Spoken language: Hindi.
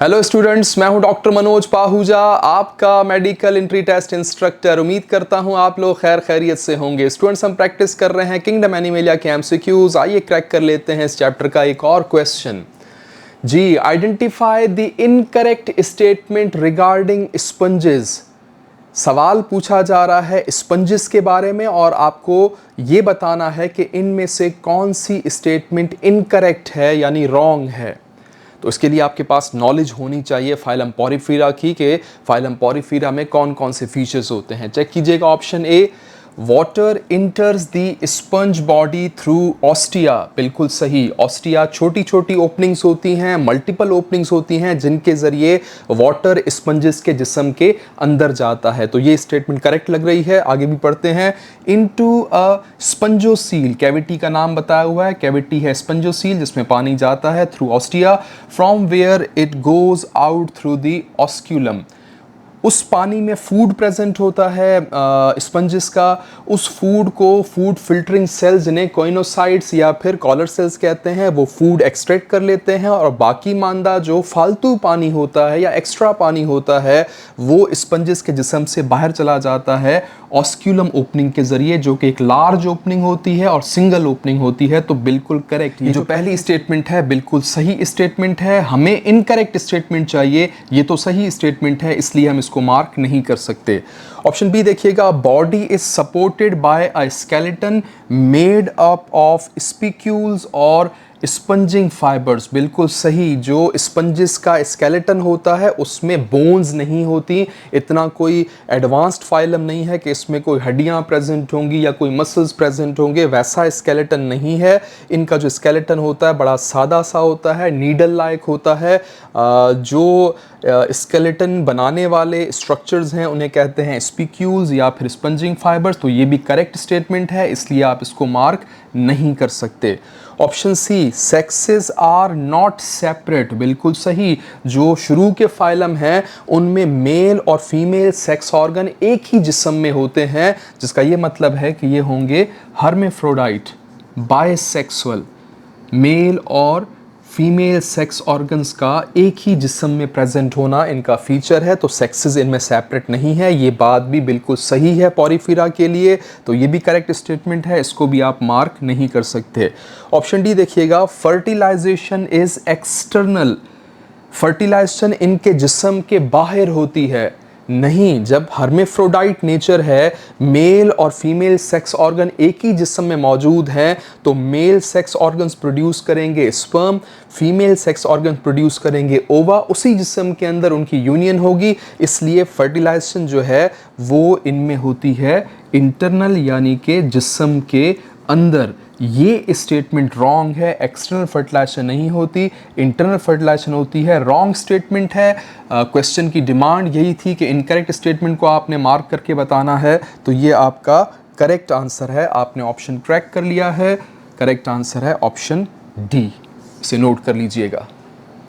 हेलो स्टूडेंट्स, मैं हूं डॉक्टर मनोज पाहूजा, आपका मेडिकल एंट्री टेस्ट इंस्ट्रक्टर। उम्मीद करता हूं आप लोग खैर खैरियत से होंगे। स्टूडेंट्स, हम प्रैक्टिस कर रहे हैं किंगडम एनिमलिया के एमसीक्यूज। आइए क्रैक कर लेते हैं इस चैप्टर का एक और क्वेश्चन। जी, identify the incorrect statement regarding sponges. सवाल पूछा जा रहा है स्पंजेस के बारे में और आपको ये बताना है कि इनमें से कौन सी स्टेटमेंट इनकरेक्ट है यानी रॉन्ग है। तो इसके लिए आपके पास नॉलेज होनी चाहिए फाइलम पॉरीफीरा की, के फाइलम पॉरीफीरा में कौन कौन से फीचर्स होते हैं। चेक कीजिएगा option A, water इंटर्स the sponge body through ostia. बिल्कुल सही। ऑस्टिया छोटी छोटी ओपनिंग्स होती हैं, मल्टीपल ओपनिंग्स होती हैं जिनके जरिए वाटर स्पंजेस के जिस्म के अंदर जाता है। तो ये स्टेटमेंट करेक्ट लग रही है। आगे भी पढ़ते हैं। इनटू अ स्पंजोसील, कैविटी का नाम बताया हुआ है, कैविटी है स्पंजोसील जिसमें पानी जाता है through ostia, from where it goes out through the osculum. उस पानी में फूड प्रेजेंट होता है स्पंजेस का। उस फूड को फूड फिल्टरिंग सेल्स जिन्हें कोइनोसाइट्स या फिर कॉलर सेल्स कहते हैं, वो फूड एक्सट्रैक्ट कर लेते हैं और बाकी मांदा जो फालतू पानी होता है या एक्स्ट्रा पानी होता है वो स्पंजेस के जिस्म से बाहर चला जाता है ऑस्क्यूलम ओपनिंग के जरिए, जो कि एक लार्ज ओपनिंग होती है और सिंगल ओपनिंग होती है। तो बिल्कुल करेक्ट। ये जो पहली स्टेटमेंट है बिल्कुल सही स्टेटमेंट है। हमें इनकरेक्ट स्टेटमेंट चाहिए, ये तो सही स्टेटमेंट है इसलिए हम इसको मार्क नहीं कर सकते। ऑप्शन बी देखिएगा, body is supported by a skeleton made up of spicules और स्पंजिंग फाइबर्स। बिल्कुल सही। जो स्पंजेस का स्केलेटन होता है उसमें बोन्स नहीं होती। इतना कोई एडवांस्ड फाइलम नहीं है कि इसमें कोई हड्डियां प्रेजेंट होंगी या कोई मसल्स प्रेजेंट होंगे, वैसा स्केलेटन नहीं है। इनका जो स्केलेटन होता है बड़ा सादा सा होता है, नीडल लाइक होता है। जो स्केलेटन बनाने वाले स्ट्रक्चर्स हैं उन्हें कहते हैं स्पिक्यूल्स या फिर स्पंजिंग फाइबर्स। तो ये भी करेक्ट स्टेटमेंट है इसलिए आप इसको मार्क नहीं कर सकते। Option C, sexes are not separate. बिल्कुल सही। जो शुरू के फाइलम हैं उनमें मेल और फीमेल सेक्स ऑर्गन एक ही जिस्म में होते हैं, जिसका ये मतलब है कि ये होंगे हर्मेफ्रोडाइट, बायसेक्सुअल। मेल और फीमेल सेक्स ऑर्गन्स का एक ही जिस्म में प्रेजेंट होना इनका फीचर है। तो सेक्सेस इनमें सेपरेट नहीं है। ये बात भी बिल्कुल सही है पॉरीफीरा के लिए। तो ये भी करेक्ट स्टेटमेंट है, इसको भी आप मार्क नहीं कर सकते। ऑप्शन डी देखिएगा, फर्टिलाइजेशन इज एक्सटर्नल। फर्टिलाइजेशन इनके जिस्म के बाहर होती है। नहीं, जब हर्मेफ्रोडाइट नेचर है, मेल और फीमेल सेक्स ऑर्गन एक ही जिस्म में मौजूद हैं, तो मेल सेक्स ऑर्गन्स प्रोड्यूस करेंगे sperm, female sex organ produce करेंगे ओवा। उसी जिस्म के अंदर उनकी यूनियन होगी, इसलिए फर्टिलाइजेशन जो है वो इनमें होती है इंटरनल यानी कि जिस्म के अंदर। ये स्टेटमेंट रॉन्ग है। एक्सटर्नल फर्टिलाइजेशन नहीं होती, इंटरनल फर्टिलाइजेशन होती है। रॉन्ग स्टेटमेंट है। क्वेश्चन की डिमांड यही थी कि इनकरेक्ट स्टेटमेंट को आपने मार्क करके बताना है। तो ये आपका करेक्ट आंसर है। आपने ऑप्शन क्रैक कर लिया है। करेक्ट आंसर है ऑप्शन डी। इसे नोट कर लीजिएगा।